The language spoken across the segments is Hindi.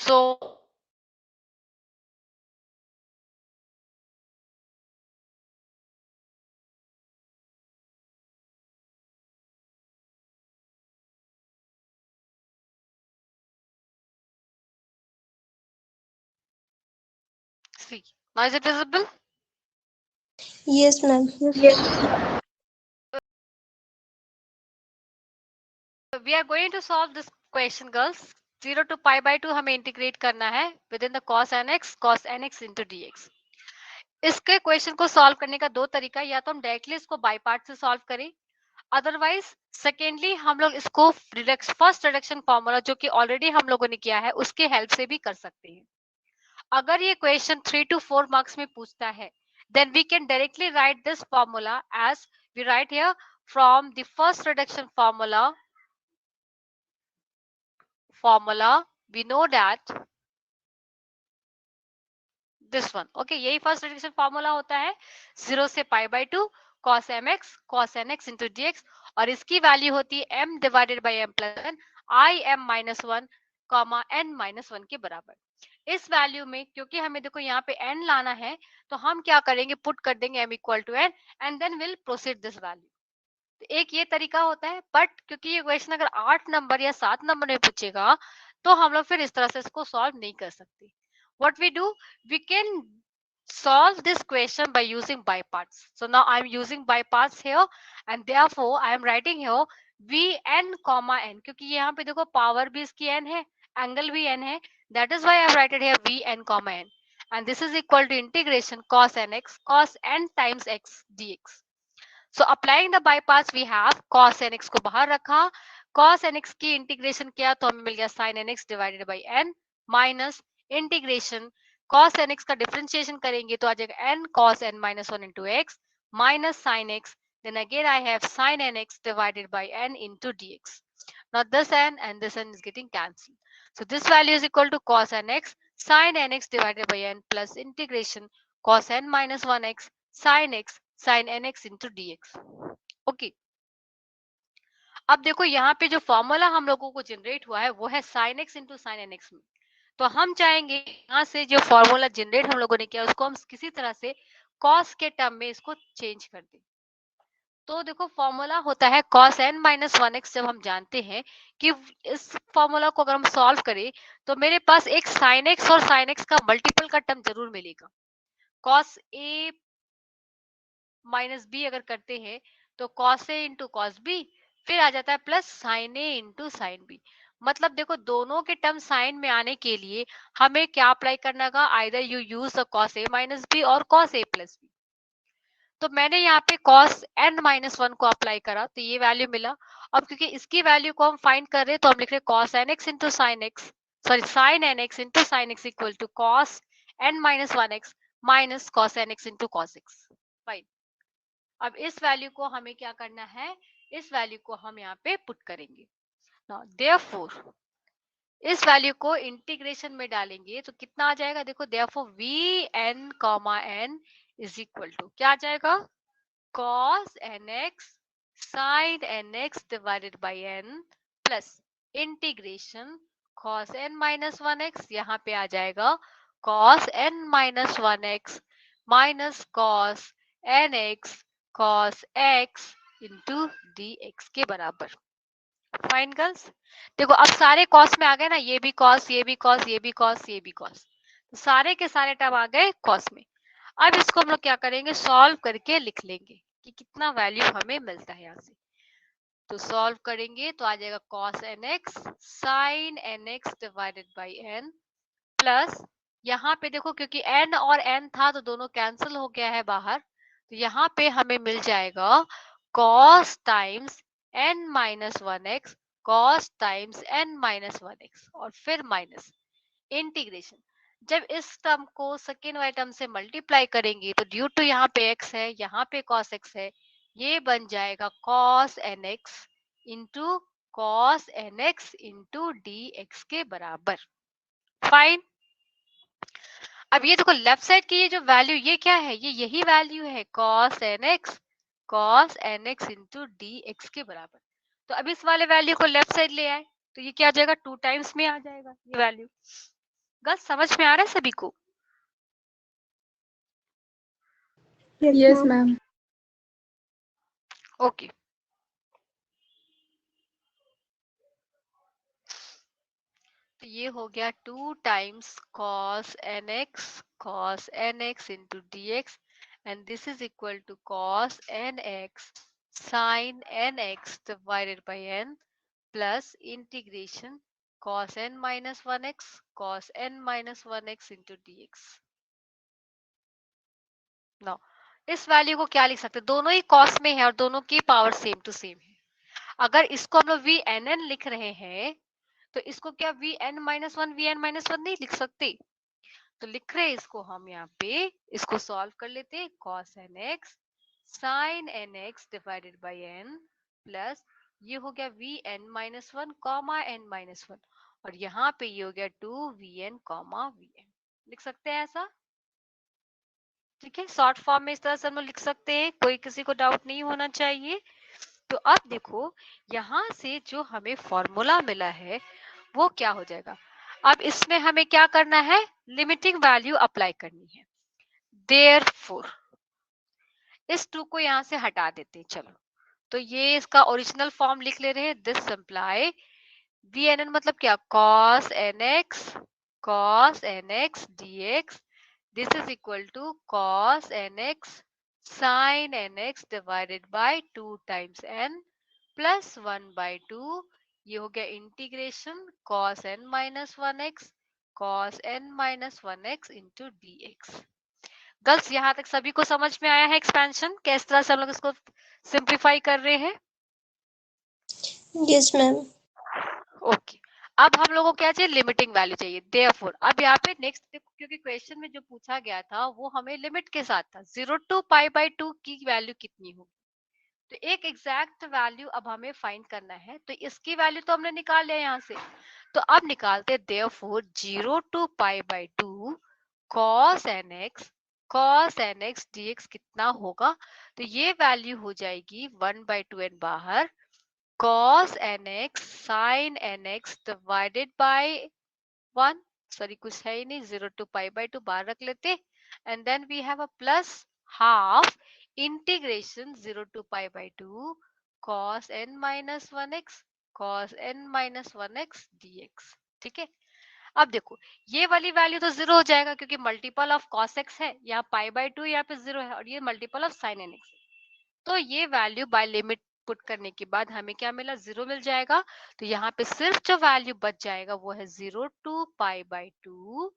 So see, now is it visible? Yes, ma'am. We are going to solve this question, girls. 0 to pi by 2 हमें इंटीग्रेट करना है with in the cos nx into dx. इसके क्वेश्चन को सॉल्व करने का दो तरीका, या तो हम डायरेक्टली इसको बाय पार्ट से सॉल्व करें, अदरवाइज सेकेंडली हम लोग इसको फर्स्ट रिडक्शन फॉर्मूला जो कि ऑलरेडी हम लोगों ने किया है उसके हेल्प से भी कर सकते हैं. अगर ये क्वेश्चन 3 to 4 मार्क्स में पूछता है, then we can directly write this formula as we write here from the first reduction formula we know that this one. Okay, यही फर्स्ट रिडक्शन फॉर्मूला होता है 0 से पाई by 2 cos mx cos nx into dx, और इसकी वैल्यू होती है m divided by m plus n i m minus one comma n minus one के बराबर. इस वैल्यू में क्योंकि हमें देखो यहाँ पे n लाना है, तो हम क्या करेंगे, पुट कर देंगे m equal to n and then will proceed this value. एक ये तरीका होता है, बट क्योंकि ये क्वेश्चन अगर 8 नंबर या 7 नंबर में पूछेगा तो हम लोग फिर इस तरह से इसको सॉल्व नहीं कर सकते. What we do, we can solve this question by using by parts. So now I'm using by parts here, and therefore I am writing here vn comma n, क्योंकि यहाँ पे देखो पावर भी इसकी n है, एंगल भी n है, that is why I have written here vn comma n, and this is equal to integration cos nx cos n times x dx. So applying the by parts we have cos nx को बाहर रखा, cos nx की इंटीग्रेशन किया तो हमें मिल गया sin nx divided by n minus integration cos nx का डिफरेंशिएशन करेंगे तो आ जाएगा n cos n minus 1 into x minus sin x. Then again I have sin nx divided by n into dx. Now this n and this n is getting cancelled. So this value is equal to cos nx sin nx divided by n plus integration cos n minus 1x sin nx into dx. Okay, अब देखो यहाँ पे जो फॉर्मूला हम लोगों को जनरेट हुआ है वो है sin x into sin nx में. तो हम चाहेंगे यहाँ से जो फॉर्मूला जनरेट हम लोगों ने किया उसको हम किसी तरह से cos के टर्म में इसको चेंज कर दें. तो देखो फॉर्मूला होता है cos n minus one x. जब हम जानते हैं कि इस फॉर्मूला को अगर हम सॉल्व करें तो मेरे पास एक sin x और sin x का मल्टीपल का टर्म जरूर मिलेगा. cos a माइनस बी अगर करते हैं तो cos a इंटू कॉस बी, फिर आ जाता है plus sine A into sine B. मतलब देखो दोनों के टर्म साइन में आने के लिए हमें क्या अप्लाई करना होगा, either you use the cos a minus B और cos a प्लस बी. तो मैंने यहाँ पे cos n माइनस वन को अप्लाई करा तो ये वैल्यू मिला. अब क्योंकि इसकी वैल्यू को हम फाइंड कर रहे हैं तो हम लिख रहे cos nx into sine x, sorry sin nx into sine x equal to cos n minus one x minus cos nx into cos x. Fine. अब इस वैल्यू को हमें क्या करना है, इस वैल्यू को हम यहाँ पे पुट करेंगे. नाउ देयरफॉर इस वैल्यू को इंटीग्रेशन में डालेंगे तो कितना आ जाएगा, देखो therefore V n comma n is equal to क्या आ जाएगा, cos nx sin nx divided by n plus integration cos n minus one x, यहाँ पे आ जाएगा cos n minus one x minus cos nx cos x into dx के बराबर. फाइन गर्ल्स, देखो अब सारे कॉस में आ गए ना, ये भी कॉस ये भी कॉस ये भी कॉस ये भी कॉस, तो सारे के सारे टर्म आ गए कॉस में. अब इसको हम लोग क्या करेंगे, सॉल्व करके लिख लेंगे कि कितना वैल्यू हमें मिलता है यहाँ से. तो सॉल्व करेंगे तो आ जाएगा cos nx sin nx divided by n plus यहाँ पे देखो क्योंकि n और n था तो दोनों कैंसिल हो गया है बाहर, तो यहाँ पे हमें मिल जाएगा cos times n minus one x cos times n minus one x और फिर माइनस इंटीग्रेशन. जब इस टर्म को सेकेंड वाले टर्म से मल्टीप्लाई करेंगे तो ड्यू टू यहाँ पे x है, यहाँ पे cos x है, ये बन जाएगा cos nx into cos nx into dx के बराबर. फाइन. अब ये देखो लेफ्ट साइड की ये जो वैल्यू ये क्या है, ये यही वैल्यू है cos nx इंटू dx के बराबर. तो अब इस वाले वैल्यू को लेफ्ट साइड ले आए तो ये क्या आ जाएगा, टू टाइम्स में आ जाएगा ये वैल्यू. गर्ल्स समझ में आ रहा है सभी को? Yes, ma'am. ओके, तो ये हो गया 2 times cos nx into dx, and this is equal to cos nx sin nx divided by n plus integration cos n minus 1x into dx. now इस वैल्यू को क्या लिख सकते हैं? दोनों ही cos में है और दोनों की पावर सेम टू सेम है। अगर इसको हम लोग वी एन एन लिख रहे हैं तो इसको क्या वी एन माइनस वन नहीं लिख सकते? तो लिख रहे हैं इसको हम यहाँ पे, इसको सॉल्व कर लेते हैं। cos nx sin nx divided by n plus ये हो गया V n minus one comma n minus one, और यहाँ पे ये हो गया 2 V n comma V n. लिख सकते हैं ऐसा? ठीक है, शॉर्ट फॉर्म में इस तरह से हम लोग लिख सकते हैं, कोई किसी को डाउट नहीं होना चाहिए। तो अब देखो यहाँ से जो हमें फॉर्मूला मिला है वो क्या हो जाएगा? अब इसमें हमें क्या करना है? लिमिटिंग वैल्यू अप्लाई करनी है। देयरफॉर इस 2 को यहाँ से हटा देते हैं। चलो, तो ये इसका ओरिजिनल फॉर्म लिख ले रहे हैं। This simply V n n मतलब क्या? cos nx dx, this is equal to cos nx sin nx divided by 2 times n plus 1 by 2, ये हो गया integration cos n minus 1x into dx। Girls यहाँ तक सभी को समझ में आया है एक्सपेंशन किस तरह से हम लोग इसको सिंप्लीफाई कर रहे हैं? Yes, ma'am. ओके, अब हम लोगों को क्या चाहिए? लिमिटिंग वैल्यू चाहिए। देयरफॉर अब यहाँ पे नेक्स्ट देखो, क्योंकि क्वेश्चन में जो पूछा गया था वो हमें लिमिट के साथ था। 0 टू पाई बाय 2 की वैल्यू कितनी होगी? तो एक एग्जैक्ट वैल्यू अब हमें फाइंड करना है। तो इसकी वैल्यू तो हमने निकाल लिया यहाँ से, तो अब निकालते हैं। Therefore 0 to pi by 2 cos nx dx कितना होगा? तो ये वैल्यू हो जाएगी 1 by 2n बाहर, cos nx sin nx divided bye 1, sorry कुछ है ही नहीं, 0 टू पाई बाय 2 बाहर रख लेते, and then we have a plus half integration 0 to pi by 2 cos n minus 1x dx। ठीक है, अब देखो ये वाली वैल्यू तो 0 हो जाएगा क्योंकि मल्टीपल ऑफ cos x है, यहाँ पाई बाय 2 यहाँ पे 0 है, और ये मल्टीपल ऑफ sin nx है। तो ये वैल्यू बाय लिमिट पुट करने के बाद हमें क्या मिला? 0 मिल जाएगा। तो यहाँ पे सिर्फ जो वैल्यू बच जाएगा वो है 0 to pi by 2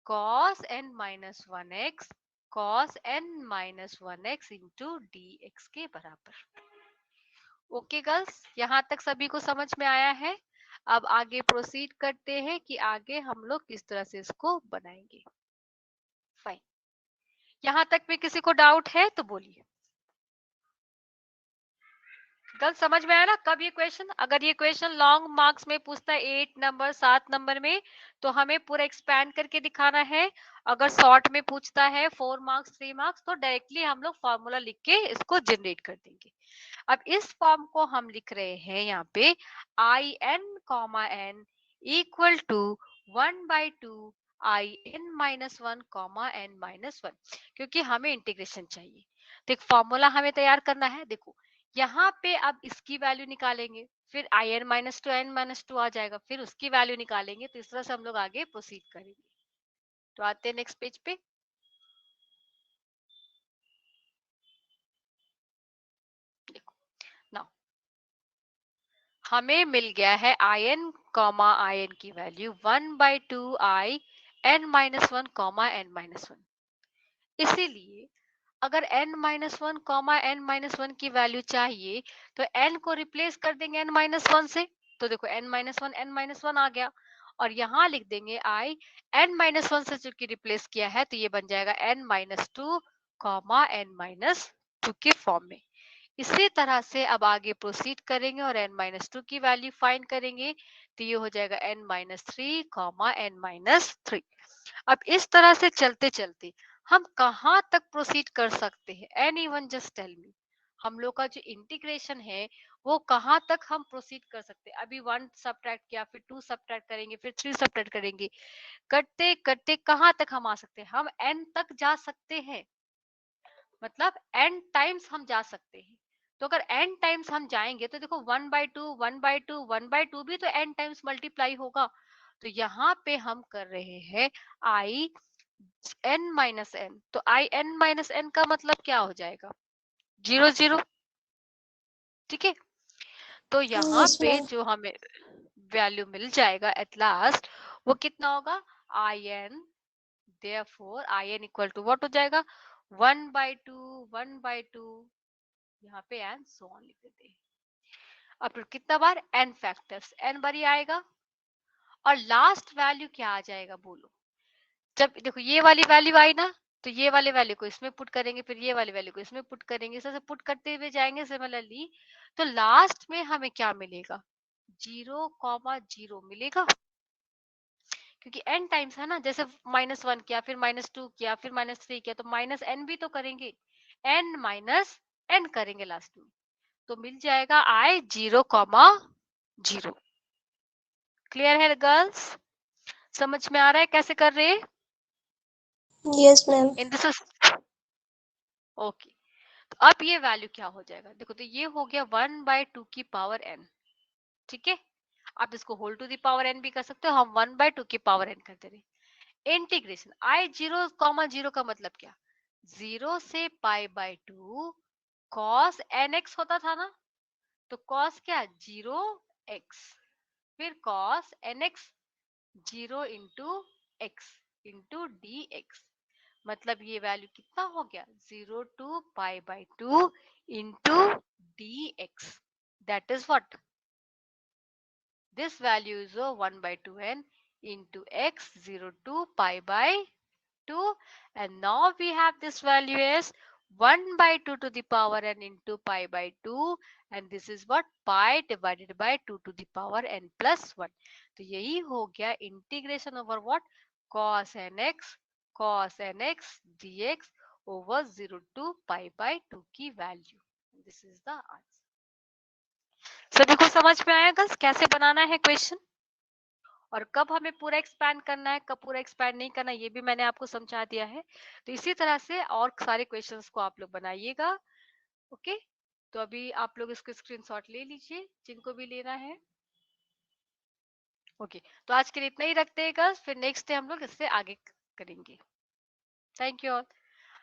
cos n minus 1x into dx के बराबर। ओके गर्ल्स, यहाँ तक सभी को समझ में आया है? अब आगे प्रोसीड करते हैं कि आगे हम लोग किस तरह से इसको बनाएंगे। फाइन, यहाँ तक में किसी को डाउट है तो बोलिए। गर्ल्स समझ में आया ना? कब ये क्वेश्चन, अगर ये क्वेश्चन लॉन्ग मार्क्स में पूछता है 8 नंबर 7 नंबर में, तो हमें पूरा एक्सपैंड करके दिखाना है। अगर शॉर्ट में पूछता है 4 मार्क्स 3 मार्क्स, तो डायरेक्टली हम लोग फॉर्मूला लिख के इसको जनरेट कर देंगे। अब इस फॉर्म को हम लिख रहे हैं यहाँ पे I n comma n equal to 1 by 2 I n minus 1 comma n minus 1, क्योंकि हमें इंटीग्रेशन चाहिए। तो एक फॉर्मूला हमें तैयार करना है। देखो यहाँ पे अब इसकी वैल्यू निकालेंगे, फिर I n minus two n minus two आ जाएगा, फिर उसकी वैल्यू निकालेंगे। तो इस तरह से हम लोग आगे प्रोसीड करेंगे। तो आते हैं नेक्स्ट पेज पे। देखो नाउ हमें मिल गया है I n comma I n की value 1 by 2 I n minus 1 comma n minus 1। इसीलिए अगर n minus 1 comma n minus 1 की वैल्यू चाहिए तो n को रिप्लेस कर देंगे n माइनस 1 से। तो देखो n माइनस 1 n माइनस 1 आ गया, और यहाँ लिख देंगे आई n माइनस 1 से चूंकि रिप्लेस किया है तो ये बन जाएगा n minus 2 comma n minus 2 के फॉर्म में। इसी तरह से अब आगे प्रोसीड करेंगे और n माइनस 2 की वैल्यू फाइंड करेंगे। तो ये हो जाएगा n minus 3 comma n minus 3। अब इस तरह से चलते चलते हम कहाँ तक प्रोसीड कर सकते हैं? Anyone just tell me. हम लोग का जो इंटीग्रेशन है वो कहाँ तक हम प्रोसीड कर सकते हैं। अभी 1 सब्ट्रैक्ट किया, फिर 2 सब्ट्रैक्ट करेंगे, फिर 3 सब्ट्रैक्ट करेंगे, करते करते कहाँ तक हम आ सकते हैं, हम n तक जा सकते हैं, मतलब n टाइम्स हम जा सकते हैं। तो अगर n टाइम्स हम जाएंगे तो देखो 1/2 1/2 1/2 भी तो n टाइम्स मल्टीप्लाई होगा। तो यहाँ पे हम कर रहे हैं i n माइनस n, तो i n माइनस n का मतलब क्या हो जाएगा, 0 0। ठीक है, तो यहाँ Yes, पे ma'am. जो हमें वैल्यू मिल जाएगा एट लास्ट वो कितना होगा, I n, therefore I n equal to what हो जाएगा, 1/2 1/2, यहाँ पे एन सो ऑन लिख देते हैं। अब फिर कितना बार, एन फैक्टर्स, एन बार ही आएगा, और लास्ट वैल्यू क्या आ जाएगा बोलो। जब देखो ये वाली वैल्यू आई ना, तो ये वाले वैल्यू को इसमें पुट करेंगे, फिर ये वाली वैल्यू को इसमें पुट करेंगे, इस तरह से पुट करते हुए जाएंगे सिमिलरली। तो लास्ट में हमें क्या मिलेगा, 0,0 मिलेगा, क्योंकि n टाइम्स है ना, जैसे -1 किया, फिर -2 किया, फिर -3 किया, तो -n भी तो करेंगे, n माइनस n करेंगे लास्ट में, तो मिल जाएगा i 0,0। क्लियर है गर्ल्स, समझ में आ रहा है कैसे कर रहे हैं Yes, ma'am. In this. Okay, तो अब ये वैल्यू क्या हो जाएगा, देखो तो ये हो गया 1/2 की पावर n। ठीक है, आप इसको whole to the power n भी कर सकते हो, हम 1/2 की पावर n कर दे रहे। इंटीग्रेशन i 0,0 का मतलब क्या, 0 से π/2 cos nx होता था ना, तो cos क्या, 0x, फिर cos nx 0 into x into dx, मतलब ये वैल्यू कितना हो गया, 0 to π/2 into dx, that is what, this value is 1/2n into x 0 to π/2, and now we have this value as 1/2 to the power n into π/2, and this is what, pi divided by 2 to the power n plus 1। तो यही हो गया integration over what, cos nx dx over 0 to π/2 की value. This is the answer. सभी को समझ में आया गर्ल्स कैसे बनाना है क्वेश्चन, और कब हमें पूरा एक्सपैंड करना है, कब पूरा एक्सपैंड नहीं करना, ये भी मैंने आपको समझा दिया है। तो इसी तरह से और सारे क्वेश्चंस को आप लोग बनाइएगा। ओके, तो अभी आप लोग इसको स्क्रीनशॉट ले लीजिए जिनको भी लेना है। ओके, तो आज के लिए इतना ही रखते हैं गर्ल्स, फिर नेक्स्ट डे हम लोग इससे आगे करेंगे। Thank you all.